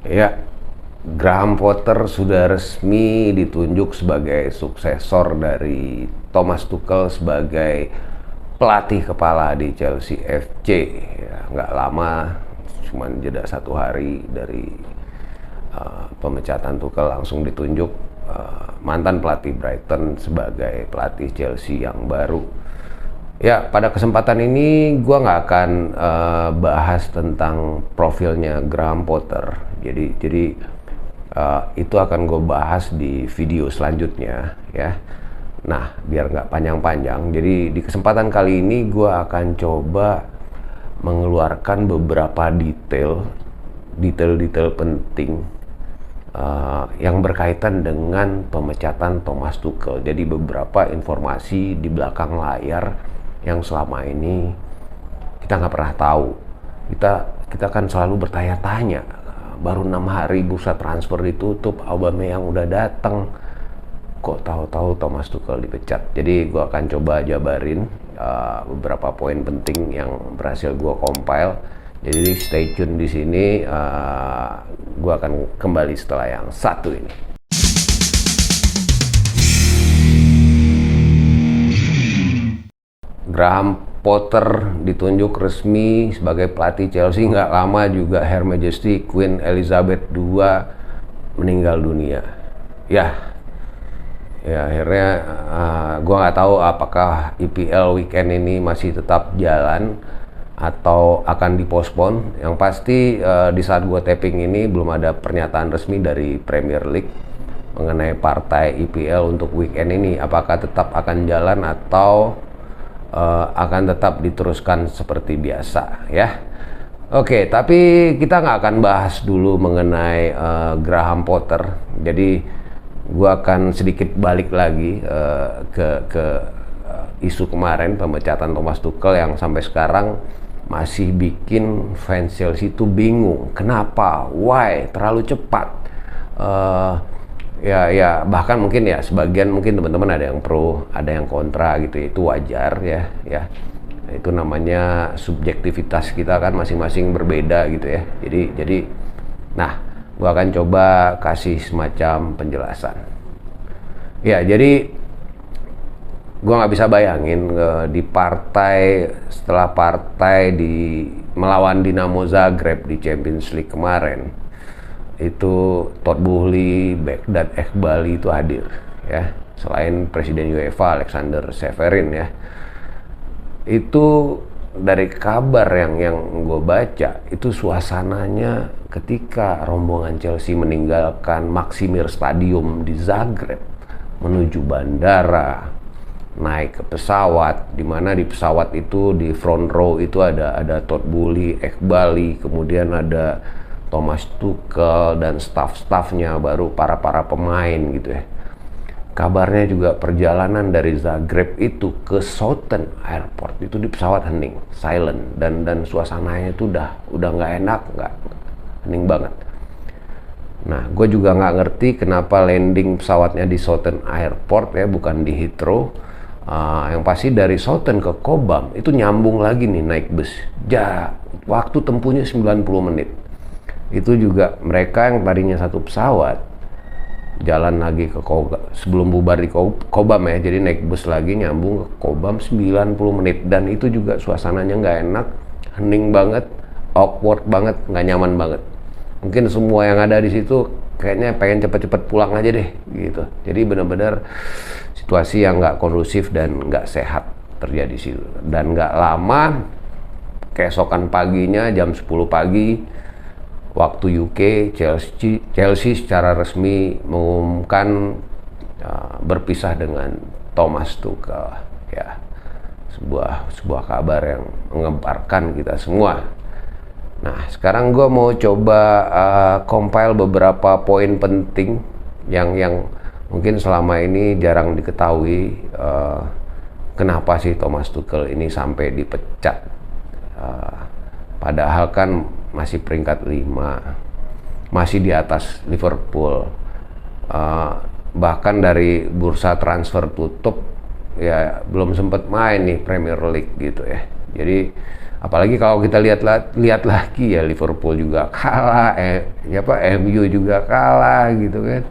Ya, Graham Potter sudah resmi ditunjuk sebagai suksesor dari Thomas Tuchel sebagai pelatih kepala di Chelsea FC. Ya, nggak lama, cuman jeda 1 hari dari pemecatan Tuchel langsung ditunjuk mantan pelatih Brighton sebagai pelatih Chelsea yang baru. Ya, pada kesempatan ini gue nggak akan bahas tentang profilnya Graham Potter. Jadi itu akan gue bahas di video selanjutnya ya. Nah, biar nggak panjang-panjang, jadi di kesempatan kali ini gue akan coba mengeluarkan beberapa detail penting yang berkaitan dengan pemecatan Thomas Tuchel. Jadi beberapa informasi di belakang layar yang selama ini kita nggak pernah tahu. Kita kan selalu bertanya-tanya, baru 6 hari bursa transfer ditutup, Aubameyang udah datang, kok tahu-tahu Thomas Tuchel dipecat. Jadi gue akan coba jabarin beberapa poin penting yang berhasil gue compile. Jadi stay tune di sini. Gue akan kembali setelah yang satu ini. Graham Potter ditunjuk resmi sebagai pelatih Chelsea. Nggak lama juga Her Majesty Queen Elizabeth II meninggal dunia. Ya akhirnya gue nggak tahu apakah EPL weekend ini masih tetap jalan atau akan dipospon. Yang pasti di saat gue taping ini belum ada pernyataan resmi dari Premier League mengenai partai EPL untuk weekend ini, apakah tetap akan jalan atau akan tetap diteruskan seperti biasa ya. Oke, tapi kita nggak akan bahas dulu mengenai Graham Potter. Jadi gue akan sedikit balik lagi ke isu kemarin pemecatan Thomas Tuchel yang sampai sekarang masih bikin fans Chelsea itu bingung. Kenapa? Why? Terlalu cepat. Ya bahkan mungkin ya sebagian mungkin teman-teman ada yang pro, ada yang kontra gitu. Itu wajar ya. Itu namanya subjektivitas kita kan masing-masing berbeda gitu ya. Jadi nah, gua akan coba kasih semacam penjelasan. Ya, jadi gua nggak bisa bayangin di partai setelah partai di melawan Dinamo Zagreb di Champions League kemarin, itu Todd Boehly, Begdad Eghbali itu hadir ya, selain Presiden UEFA Alexander Seferin ya. Itu dari kabar yang gue baca, itu suasananya ketika rombongan Chelsea meninggalkan Maksimir Stadium di Zagreb menuju bandara, naik ke pesawat, di mana di pesawat itu di front row itu ada Todd Boehly, Eghbali, kemudian ada Thomas Tuchel dan staff-staffnya, baru para pemain gitu ya. Kabarnya juga perjalanan dari Zagreb itu ke Southern Airport itu di pesawat hening, silent, dan suasananya itu udah nggak enak, nggak hening banget. Nah, gue juga nggak ngerti kenapa landing pesawatnya di Southern Airport ya, bukan di Heathrow. Yang pasti dari Southern ke Cobham itu nyambung lagi nih naik bus. Waktu tempuhnya 90 menit. Itu juga mereka yang tadinya satu pesawat jalan lagi ke Cobham sebelum bubar di Cobham ya, jadi naik bus lagi nyambung ke Cobham 90 menit, dan itu juga suasananya nggak enak, hening banget, awkward banget, nggak nyaman banget. Mungkin semua yang ada di situ kayaknya pengen cepet-cepet pulang aja deh gitu. Jadi benar-benar situasi yang nggak kondusif dan nggak sehat terjadi di situ. Dan nggak lama, keesokan paginya jam 10 pagi waktu UK, Chelsea secara resmi mengumumkan berpisah dengan Thomas Tuchel ya. Sebuah kabar yang menggemparkan kita semua. Nah, sekarang gue mau coba compile beberapa poin penting yang mungkin selama ini jarang diketahui. Kenapa sih Thomas Tuchel ini sampai dipecat? Padahal kan masih peringkat 5, masih di atas Liverpool. Bahkan dari bursa transfer tutup ya belum sempat main nih Premier League gitu ya. Jadi Apalagi kalau kita lihat lagi ya, Liverpool juga kalah, MU juga kalah gitu kan.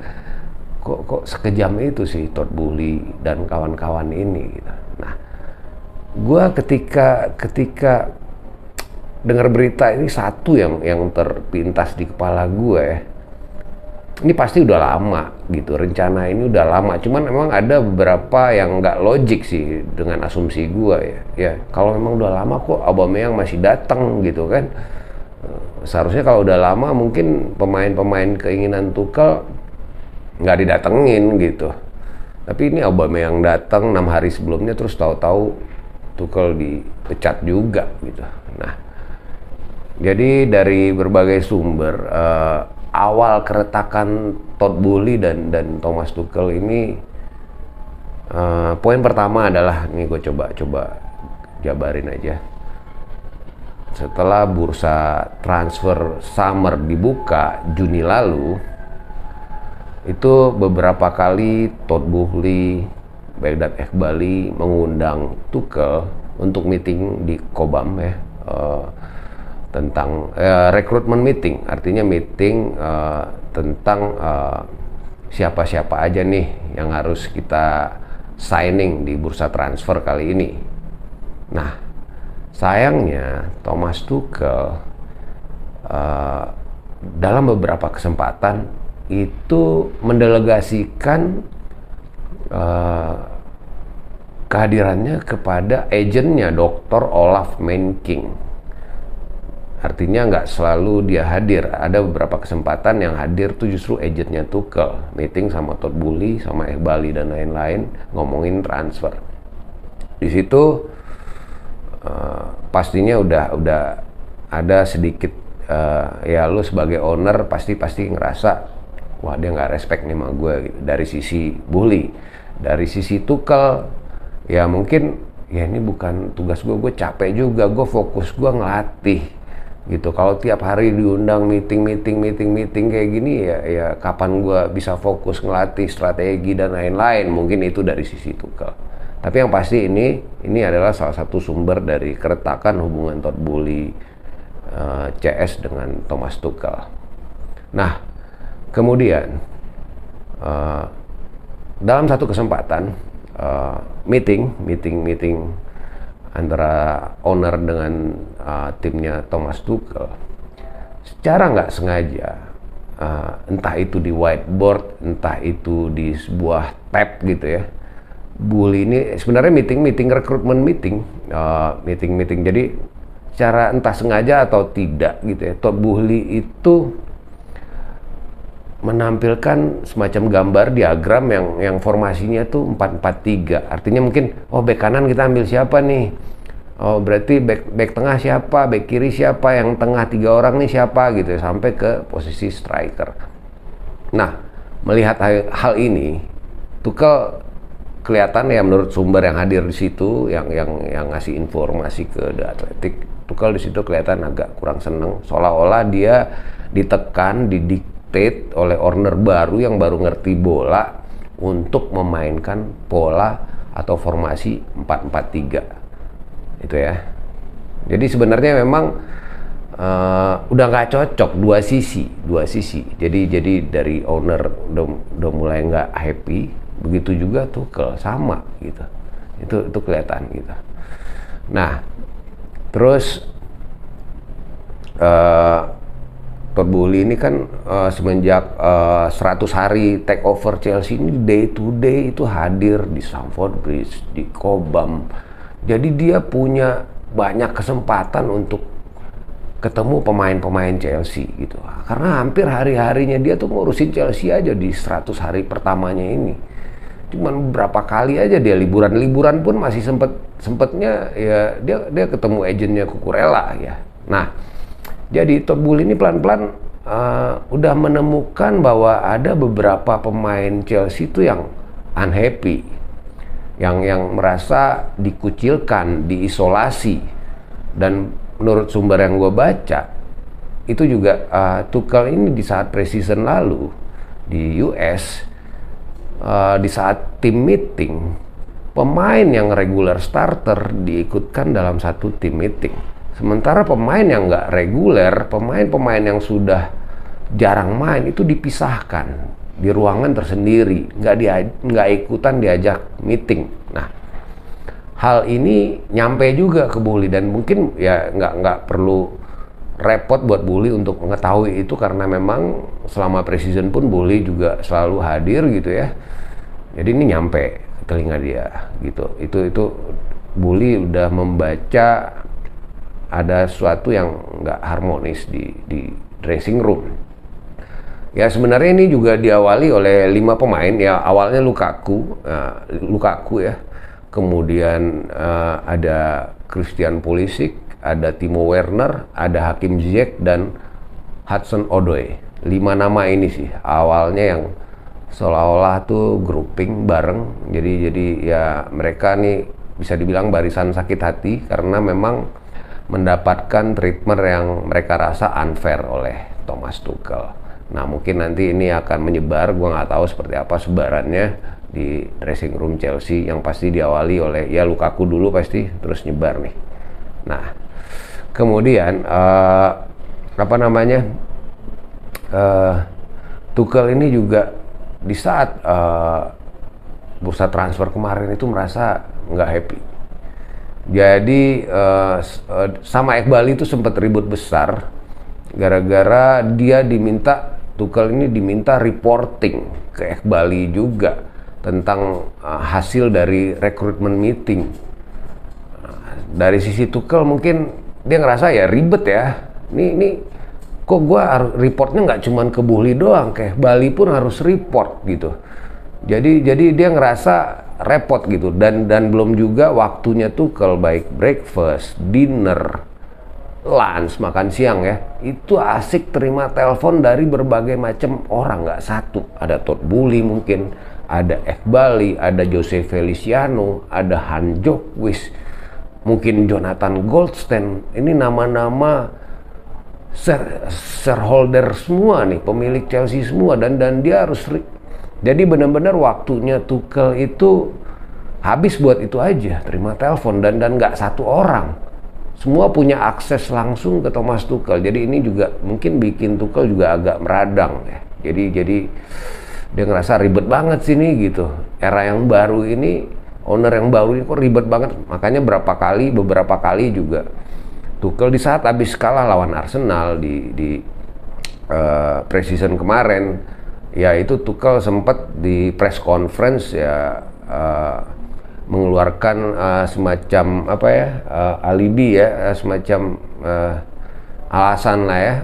Kok sekejam itu sih Todd Boehly dan kawan-kawan ini gitu. Nah, gua ketika dengar berita ini, satu yang terpintas di kepala gue, ini pasti udah lama gitu, rencana ini udah lama, cuman memang ada beberapa yang nggak logik sih dengan asumsi gue ya kalau memang udah lama kok Aubameyang masih datang gitu kan. Seharusnya kalau udah lama mungkin pemain-pemain keinginan Tuchel nggak didatengin gitu, tapi ini Aubameyang datang 6 hari sebelumnya, terus tahu-tahu Tuchel dipecat juga gitu. Nah, jadi dari berbagai sumber, awal keretakan Todd Boehly dan Thomas Tuchel ini, poin pertama adalah, ini gue coba jabarin aja. Setelah bursa transfer summer dibuka Juni lalu, itu beberapa kali Todd Boehly, Begdad Eghbali mengundang Tuchel untuk meeting di Cobham ya, tentang recruitment meeting, artinya meeting tentang siapa-siapa aja nih yang harus kita signing di bursa transfer kali ini. Nah, sayangnya Thomas Tuchel dalam beberapa kesempatan itu mendelegasikan kehadirannya kepada agennya Dr. Olaf Menking. Artinya nggak selalu dia hadir. Ada beberapa kesempatan yang hadir tuh justru agentnya Tuchel, meeting sama Todd Boehly, sama Eghbali dan lain-lain, ngomongin transfer. Di situ pastinya udah ada sedikit ya, lu sebagai owner pasti ngerasa, wah dia nggak respect nih sama gue gitu. Dari sisi Boehly, dari sisi Tuchel ya mungkin ya ini bukan tugas gue capek juga, gue fokus gue ngelatih gitu. Kalau tiap hari diundang meeting kayak gini ya kapan gue bisa fokus ngelatih strategi dan lain-lain. Mungkin itu dari sisi Tuchel. Tapi yang pasti ini adalah salah satu sumber dari keretakan hubungan Todd Boehly CS dengan Thomas Tuchel. Nah, kemudian dalam satu kesempatan meeting antara owner dengan timnya Thomas Tuchel, secara nggak sengaja, entah itu di whiteboard, entah itu di sebuah tab gitu ya, Boehly ini sebenarnya meeting recruitment meeting. Jadi secara entah sengaja atau tidak gitu ya, Todd Boehly itu menampilkan semacam gambar diagram yang formasinya tuh 4-4-3. Artinya mungkin, oh bek kanan kita ambil siapa nih? Oh berarti bek tengah siapa? Bek kiri siapa? Yang tengah 3 orang nih siapa gitu ya, sampai ke posisi striker. Nah, melihat hal ini, Tuchel kelihatan ya, menurut sumber yang hadir di situ, yang ngasih informasi ke The Athletic, Tuchel di situ kelihatan agak kurang seneng, seolah-olah dia ditekan, didiktate oleh owner baru yang baru ngerti bola untuk memainkan pola atau formasi 4-4-3 itu ya. Jadi sebenarnya memang udah nggak cocok dua sisi. Jadi dari owner udah mulai nggak happy, begitu juga Tuchel sama gitu. Itu kelihatan gitu. Nah, terus Todd Boehly ini kan semenjak 100 hari take over Chelsea ini, day to day itu hadir di Stamford Bridge, di Cobham. Jadi dia punya banyak kesempatan untuk ketemu pemain-pemain Chelsea gitu. Karena hampir hari-harinya dia tuh ngurusin Chelsea aja di 100 hari pertamanya ini. Cuman beberapa kali aja dia liburan pun masih sempetnya ya dia ketemu agennya Cucurella ya. Nah, jadi Todd Boehly ini pelan-pelan udah menemukan bahwa ada beberapa pemain Chelsea itu yang unhappy, yang merasa dikucilkan, diisolasi. Dan menurut sumber yang gue baca, itu juga Tuchel ini di saat pre-season lalu di US, di saat tim meeting, pemain yang regular starter diikutkan dalam satu tim meeting Sementara pemain yang nggak reguler, pemain-pemain yang sudah jarang main itu dipisahkan di ruangan tersendiri, nggak ikutan diajak meeting. Nah, hal ini nyampe juga ke Bully, dan mungkin ya nggak perlu repot buat Bully untuk mengetahui itu, karena memang selama preseason pun Bully juga selalu hadir gitu ya. Jadi ini nyampe ke telinga dia gitu. Itu Bully udah membaca ada sesuatu yang nggak harmonis di dressing room. Ya sebenarnya ini juga diawali oleh 5 pemain ya. Awalnya Lukaku ya, kemudian ada Christian Pulisic, ada Timo Werner, ada Hakim Ziyech, dan Hudson-Odoi. 5 nama ini sih awalnya yang seolah-olah tuh grouping bareng. Jadi ya mereka nih bisa dibilang barisan sakit hati karena memang mendapatkan treatment yang mereka rasa unfair oleh Thomas Tuchel. Nah mungkin nanti ini akan menyebar, gue nggak tahu seperti apa sebarannya di dressing room Chelsea, yang pasti diawali oleh ya Lukaku dulu pasti, terus nyebar nih. Nah kemudian Tuchel ini juga di saat bursa transfer kemarin itu merasa nggak happy. Jadi sama Iqbal itu sempat ribut besar gara-gara dia Tuchel ini diminta reporting ke Iqbal juga tentang hasil dari recruitment meeting. Dari sisi Tuchel mungkin dia ngerasa ya ribet ya. Ini kok gua reportnya nggak cuman ke Bully doang, ke Iqbal pun harus report gitu. Jadi dia ngerasa repot gitu, dan belum juga waktunya Tuchel baik breakfast, dinner, lunch, makan siang ya, itu asik terima telepon dari berbagai macam orang, nggak satu. Ada Todd Boehly mungkin, ada Iqbal, ada Jose Feliciano, ada Han Jokwis, mungkin Jonathan Goldstein. Ini nama-nama shareholder semua nih, pemilik Chelsea semua, dan dia harus jadi benar-benar waktunya Tuchel itu habis buat itu aja, terima telepon, dan nggak satu orang. Semua punya akses langsung ke Thomas Tuchel. Jadi ini juga mungkin bikin Tuchel juga agak meradang ya. Jadi dia ngerasa ribet banget sih nih gitu. Era yang baru ini, owner yang baru ini kok ribet banget. Makanya beberapa kali juga Tuchel di saat habis kalah lawan Arsenal di preseason kemarin, ya itu Tuchel sempat di press conference ya mengeluarkan semacam alibi ya, semacam alasan lah ya,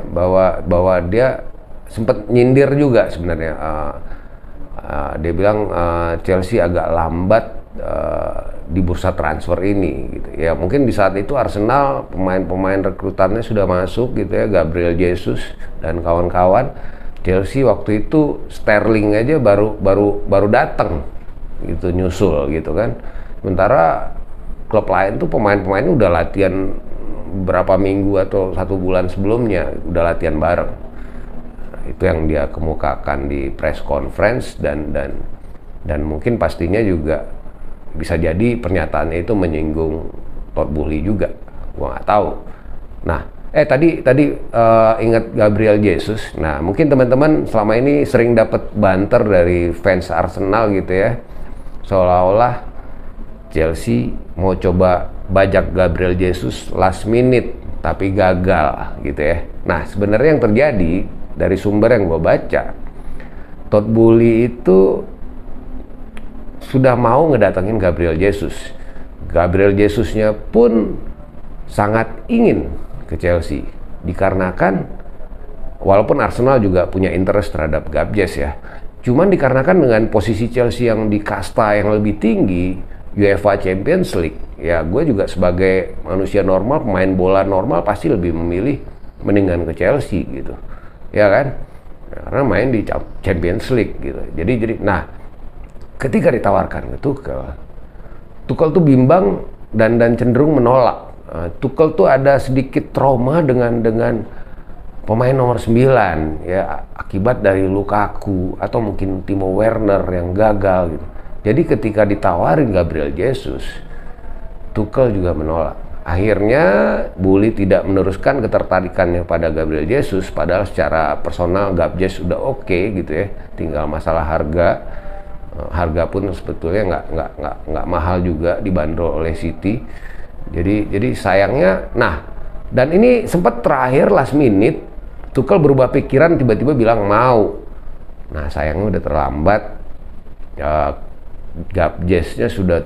bahwa dia sempat nyindir juga sebenarnya. Dia bilang Chelsea agak lambat di bursa transfer ini gitu ya. Mungkin di saat itu Arsenal pemain-pemain rekrutannya sudah masuk gitu ya, Gabriel Jesus dan kawan-kawan. Chelsea waktu itu Sterling aja baru datang gitu, nyusul gitu kan. Sementara klub lain tuh pemain-pemainnya udah latihan berapa minggu atau 1 bulan sebelumnya, udah latihan bareng. Itu yang dia kemukakan di press conference, dan mungkin pastinya juga bisa jadi pernyataannya itu menyinggung Todd Boehly juga, gua nggak tahu. Nah tadi ingat Gabriel Jesus. Nah mungkin teman-teman selama ini sering dapat banter dari fans Arsenal gitu ya, seolah-olah Chelsea mau coba bajak Gabriel Jesus last minute tapi gagal gitu ya. Nah sebenarnya yang terjadi dari sumber yang gue baca, Todd Boehly itu sudah mau ngedatengin Gabriel Jesus. Gabriel Jesusnya pun sangat ingin ke Chelsea, dikarenakan walaupun Arsenal juga punya interest terhadap Gabjes ya, cuman dikarenakan dengan posisi Chelsea yang di kasta yang lebih tinggi, UEFA Champions League, ya gue juga sebagai manusia normal, pemain bola normal pasti lebih memilih mendingan ke Chelsea gitu, ya kan, karena main di Champions League gitu. Jadi nah ketika ditawarkan ke Tuchel tuh bimbang dan cenderung menolak. Tuchel tuh ada sedikit trauma dengan pemain nomor 9 ya, akibat dari Lukaku atau mungkin Timo Werner yang gagal gitu. Jadi ketika ditawarin Gabriel Jesus, Tuchel juga menolak. Akhirnya Bully tidak meneruskan ketertarikannya pada Gabriel Jesus, padahal secara personal Gabjes sudah oke gitu ya. Tinggal masalah harga. Harga pun sebetulnya nggak mahal juga dibanderol oleh City. Jadi sayangnya, nah, dan ini sempat terakhir last minute Tuchel berubah pikiran, tiba-tiba bilang mau. Nah sayangnya udah terlambat. Gabjesnya sudah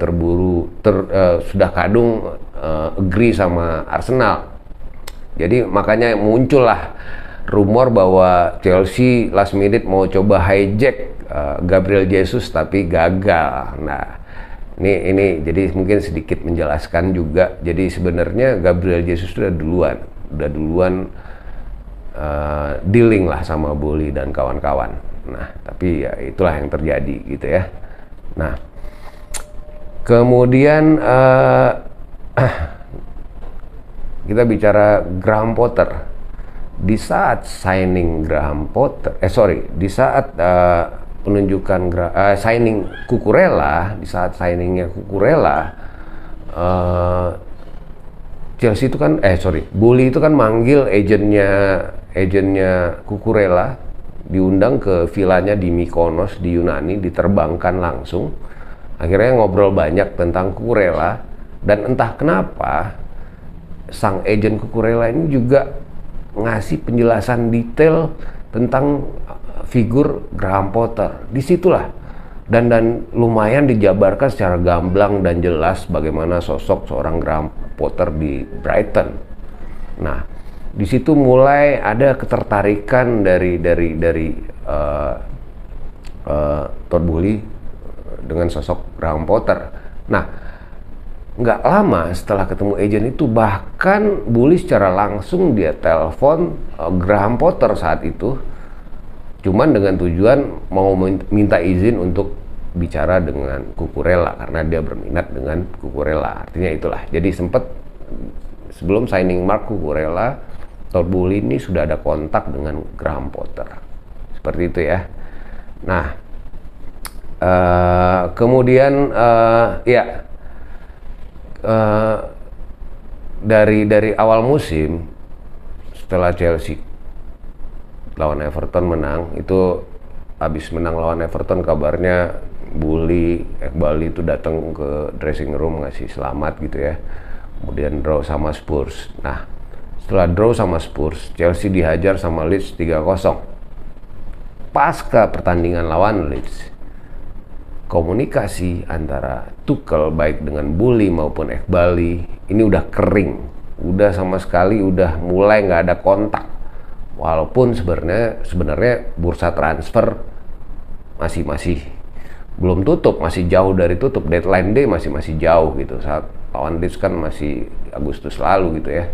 sudah kadung agree sama Arsenal. Jadi makanya muncullah rumor bahwa Chelsea last minute mau coba hijack Gabriel Jesus tapi gagal. Nah ini jadi mungkin sedikit menjelaskan juga. Jadi sebenarnya Gabriel Jesus sudah duluan dealing lah sama Bully dan kawan-kawan. Nah tapi ya itulah yang terjadi gitu ya. Nah, kemudian kita bicara Graham Potter. Di saat signing di saat penunjukan signing Cucurella, di saat signingnya Cucurella, Chelsea itu kan, Bully itu kan manggil agennya Cucurella, diundang ke vilanya di Mykonos di Yunani, diterbangkan langsung. Akhirnya ngobrol banyak tentang Cucurella, dan entah kenapa sang agen Cucurella ini juga ngasih penjelasan detail tentang figur Graham Potter. Disitulah dan lumayan dijabarkan secara gamblang dan jelas bagaimana sosok seorang Graham Potter di Brighton. Nah, di situ mulai ada ketertarikan dari Todd Boehly dengan sosok Graham Potter. Nah, nggak lama setelah ketemu agent itu, bahkan Boehly secara langsung dia telepon Graham Potter saat itu, cuman dengan tujuan mau minta izin untuk bicara dengan Cucurella karena dia berminat dengan Cucurella. Artinya itulah. Jadi sempat sebelum signing Marc Cucurella, Todd Boehly ini sudah ada kontak dengan Graham Potter, seperti itu ya. Nah, kemudian dari awal musim setelah Chelsea lawan Everton menang, itu habis menang lawan Everton kabarnya Bully, Iqbal itu datang ke dressing room ngasih selamat gitu ya. Kemudian draw sama Spurs. Nah, setelah draw sama Spurs, Chelsea dihajar sama Leeds 3-0. Pasca pertandingan lawan Leeds, komunikasi antara Tuchel baik dengan Bully maupun Iqbal ini udah kering. Udah sama sekali udah mulai nggak ada kontak. Walaupun sebenarnya bursa transfer masih belum tutup, masih jauh dari tutup. Deadline day masih jauh gitu. Saat lawan Leeds kan masih Agustus lalu gitu ya.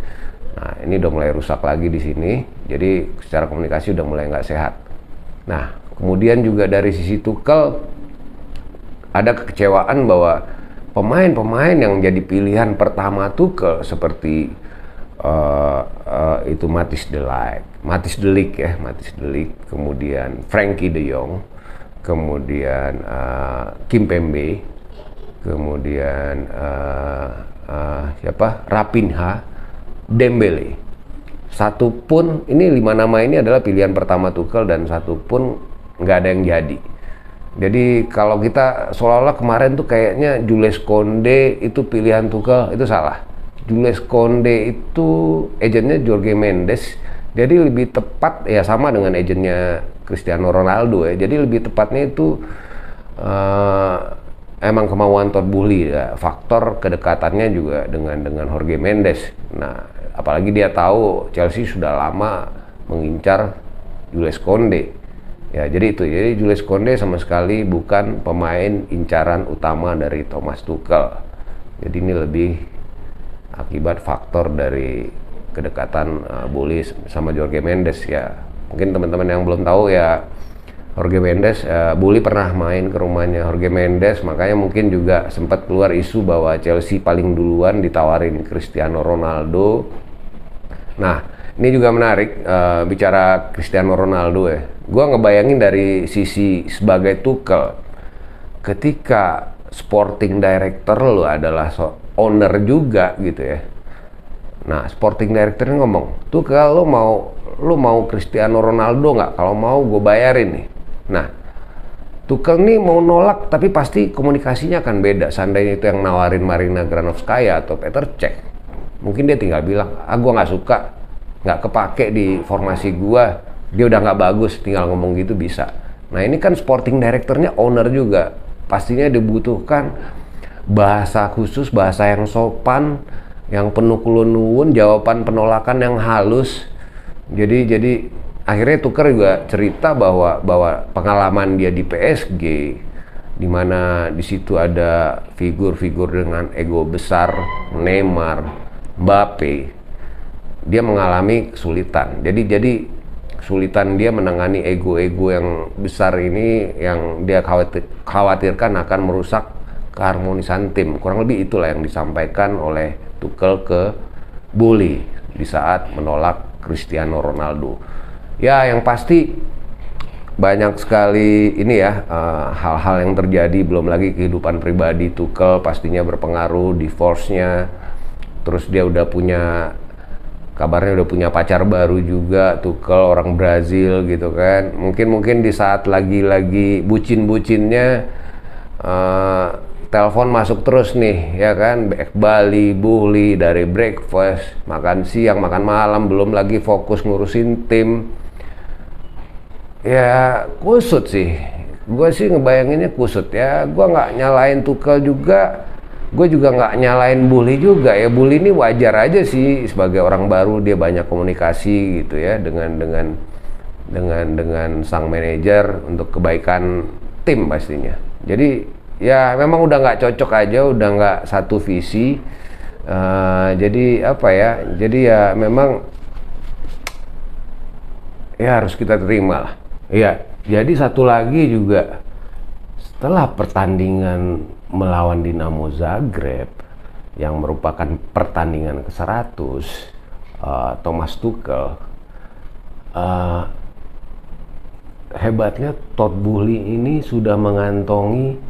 Nah, ini udah mulai rusak lagi di sini. Jadi secara komunikasi udah mulai nggak sehat. Nah, kemudian juga dari sisi Tuchel ada kekecewaan bahwa pemain-pemain yang jadi pilihan pertama Tuchel seperti itu Matthijs de Ligt, kemudian Frenkie de Jong, kemudian Kimpembe, kemudian Raphinha, Dembele. Satu pun, ini 5 nama ini adalah pilihan pertama Tuchel dan satu pun nggak ada yang jadi. Jadi kalau kita seolah-olah kemarin tuh kayaknya Jules Koundé itu pilihan Tuchel, itu salah. Jules Koundé itu agennya Jorge Mendes, jadi lebih tepat ya sama dengan agennya Cristiano Ronaldo ya. Jadi lebih tepatnya itu emang kemauan Todd Boehly ya. Faktor kedekatannya juga dengan Jorge Mendes. Nah, apalagi dia tahu Chelsea sudah lama mengincar Jules Koundé. Ya, jadi itu. Jadi Jules Koundé sama sekali bukan pemain incaran utama dari Thomas Tuchel. Jadi ini lebih akibat faktor dari kedekatan Boehly sama Jorge Mendes ya. Mungkin teman-teman yang belum tahu ya, Jorge Mendes, Boehly pernah main ke rumahnya Jorge Mendes, makanya mungkin juga sempat keluar isu bahwa Chelsea paling duluan ditawarin Cristiano Ronaldo. Nah, ini juga menarik bicara Cristiano Ronaldo ya. Gua ngebayangin dari sisi sebagai Tuchel, ketika sporting director lo adalah owner juga gitu ya. Nah, sporting directornya ngomong, tuh kalau lu mau Cristiano Ronaldo nggak? Kalau mau gue bayarin nih. Nah, Tuchel nih mau nolak tapi pasti komunikasinya akan beda. Seandainya itu yang nawarin Marina Granovskaya atau Petr Cech, mungkin dia tinggal bilang, gue nggak suka, nggak kepake di formasi gue, dia udah nggak bagus, tinggal ngomong gitu bisa. Nah ini kan sporting directornya owner juga, pastinya dibutuhkan bahasa khusus, bahasa yang sopan, yang penuh kulon-nuwun, jawaban penolakan yang halus. Jadi akhirnya Tuchel juga cerita bahwa pengalaman dia di PSG, di mana di situ ada figur-figur dengan ego besar, Neymar, Mbappe, dia mengalami kesulitan. Jadi kesulitan dia menangani ego-ego yang besar ini, yang dia khawatirkan akan merusak keharmonisan tim. Kurang lebih itulah yang disampaikan oleh Tuchel ke Bully di saat menolak Cristiano Ronaldo. Ya, yang pasti banyak sekali ini ya, hal-hal yang terjadi, belum lagi kehidupan pribadi Tuchel pastinya berpengaruh, divorce-nya. Terus dia kabarnya udah punya pacar baru juga, Tuchel, orang Brazil gitu kan. Mungkin di saat lagi bucin-bucinnya, telepon masuk terus nih ya kan, back Bali, Bully, dari breakfast, makan siang, makan malam, belum lagi fokus ngurusin tim. Ya kusut sih, gue sih ngebayanginnya kusut ya. Gue nggak nyalain Tuchel juga, gue juga nggak nyalain Bully juga ya. Bully ini wajar aja sih, sebagai orang baru dia banyak komunikasi gitu ya dengan sang manajer untuk kebaikan tim pastinya. Jadi ya memang udah nggak cocok aja, udah nggak satu visi. Jadi apa ya? Jadi ya memang ya harus kita terima lah. Iya, jadi satu lagi juga, setelah pertandingan melawan Dinamo Zagreb yang merupakan pertandingan ke-100, Thomas Tuchel, hebatnya Todd Boehly ini sudah mengantongi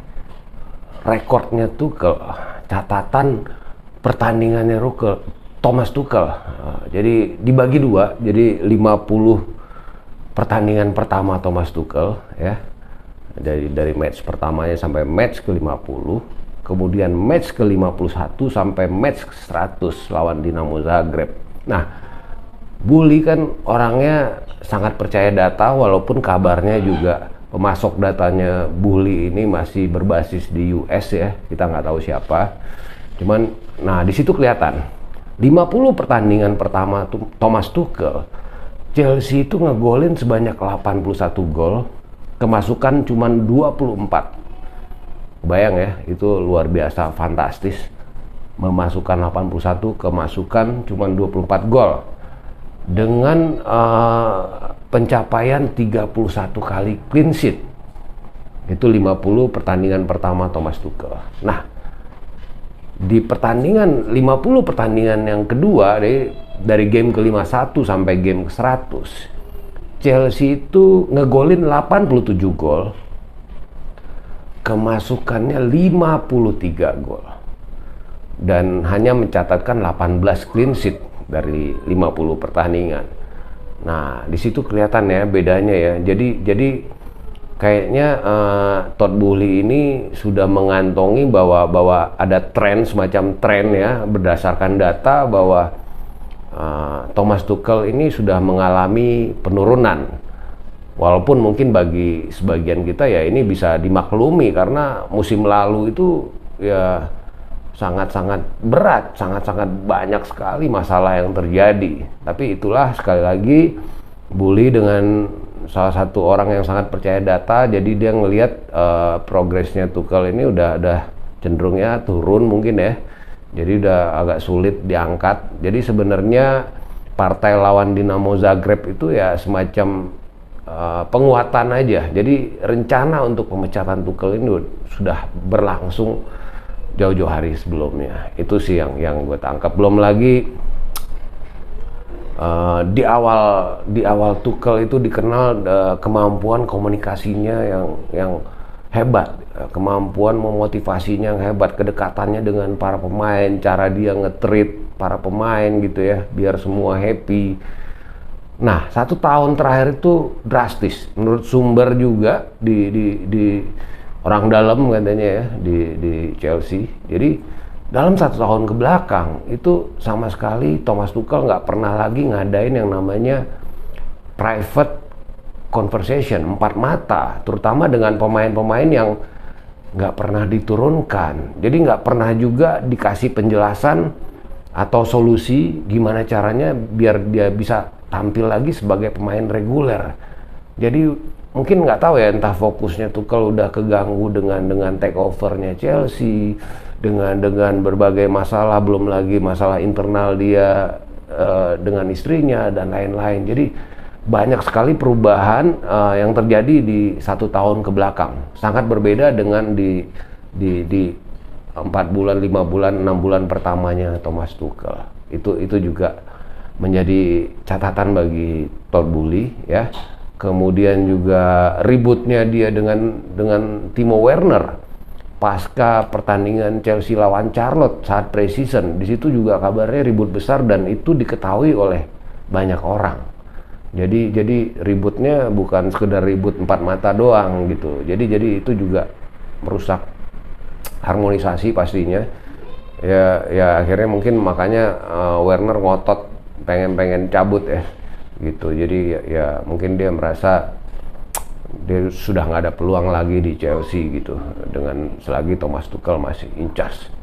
rekornya Tuchel, catatan pertandingannya Thomas Tuchel. Jadi dibagi dua, jadi 50 pertandingan pertama Thomas Tuchel ya, dari match pertamanya sampai match ke-50, kemudian match ke-51 sampai match ke-100 lawan Dinamo Zagreb. Nah, Bully kan orangnya sangat percaya data, walaupun kabarnya juga pemasok datanya Bully ini masih berbasis di US ya, kita nggak tahu siapa. Cuman, nah di situ kelihatan 50 pertandingan pertama Thomas Tuchel, Chelsea itu ngegolin sebanyak 81 gol, kemasukan cuma 24. Bayang ya, itu luar biasa fantastis. Memasukkan 81, kemasukan cuma 24 gol. Dengan pencapaian 31 kali clean sheet. Itu 50 pertandingan pertama Thomas Tuchel. Nah, di pertandingan 50 pertandingan yang kedua, dari game ke-51 sampai game ke-100, Chelsea itu ngegolin 87 gol, kemasukannya 53 gol, dan hanya mencatatkan 18 clean sheet dari 50 pertandingan. Nah, di situ kelihatan ya bedanya ya. Jadi kayaknya Todd Boehly ini sudah mengantongi bahwa ada tren, semacam tren ya, berdasarkan data bahwa Thomas Tuchel ini sudah mengalami penurunan. Walaupun mungkin bagi sebagian kita ya ini bisa dimaklumi, karena musim lalu itu ya sangat-sangat berat, sangat-sangat banyak sekali masalah yang terjadi. Tapi itulah, sekali lagi, Bully dengan salah satu orang yang sangat percaya data, jadi dia ngelihat progresnya Tuchel ini udah cenderungnya turun mungkin ya. Jadi udah agak sulit diangkat. Jadi sebenarnya partai lawan Dinamo Zagreb itu ya semacam penguatan aja. Jadi rencana untuk pemecatan Tuchel ini sudah berlangsung jauh-jauh hari sebelumnya. Itu sih yang gue tangkap. Belum lagi di awal Tuchel itu dikenal kemampuan komunikasinya yang hebat, kemampuan memotivasinya yang hebat, kedekatannya dengan para pemain, cara dia nge-treat para pemain gitu ya, biar semua happy. Nah, 1 tahun terakhir itu drastis menurut sumber juga di orang dalam katanya ya di Chelsea. Jadi dalam 1 tahun ke belakang itu sama sekali Thomas Tuchel nggak pernah lagi ngadain yang namanya private conversation 4 mata, terutama dengan pemain-pemain yang nggak pernah diturunkan. Jadi nggak pernah juga dikasih penjelasan atau solusi gimana caranya biar dia bisa tampil lagi sebagai pemain reguler. Jadi mungkin nggak tahu ya, entah fokusnya Tuchel udah keganggu dengan take overnya Chelsea, dengan berbagai masalah, belum lagi masalah internal dia dengan istrinya dan lain-lain. Jadi banyak sekali perubahan yang terjadi di 1 tahun ke belakang. Sangat berbeda dengan di 4 bulan, 5 bulan, 6 bulan pertamanya Thomas Tuchel. Itu juga menjadi catatan bagi Todd Boehly ya. Kemudian juga ributnya dia dengan Timo Werner pasca pertandingan Chelsea lawan Charlotte saat preseason. Di situ juga kabarnya ribut besar dan itu diketahui oleh banyak orang. Jadi ributnya bukan sekedar ribut 4 mata doang gitu. Jadi itu juga merusak harmonisasi pastinya. Ya akhirnya mungkin makanya Werner ngotot pengen cabut ya gitu. Jadi ya mungkin dia merasa dia sudah nggak ada peluang lagi di Chelsea gitu dengan selagi Thomas Tuchel masih in charge.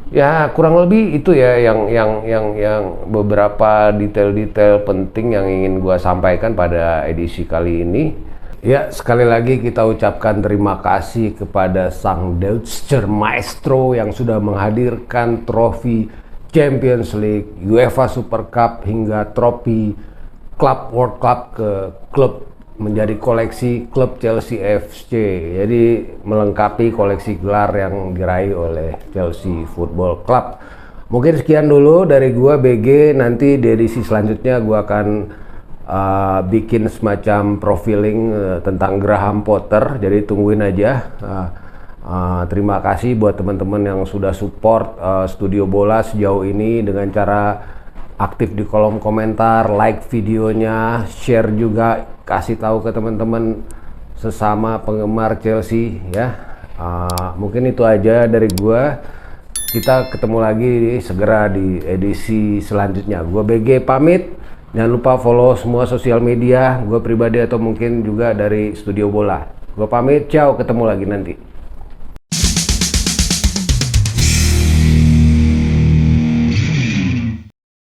Ya kurang lebih itu ya yang beberapa detail-detail penting yang ingin gua sampaikan pada edisi kali ini. Ya, sekali lagi kita ucapkan terima kasih kepada sang Deutscher Maestro yang sudah menghadirkan trofi Champions League, UEFA Super Cup hingga trofi Club World Cup ke klub menjadi koleksi klub Chelsea FC. Jadi melengkapi koleksi gelar yang diraih oleh Chelsea Football Club. Mungkin sekian dulu dari gua BG. Nanti di edisi selanjutnya gua akan bikin semacam profiling tentang Graham Potter, jadi tungguin aja. Terima kasih buat teman-teman yang sudah support Studio Bola sejauh ini dengan cara aktif di kolom komentar, like videonya, share juga, kasih tahu ke teman-teman sesama penggemar Chelsea ya. Mungkin itu aja dari gua. Kita ketemu lagi segera di edisi selanjutnya. Gua BG pamit. Jangan lupa follow semua sosial media gue pribadi atau mungkin juga dari Studio Bola. Gue pamit, ciao, ketemu lagi nanti.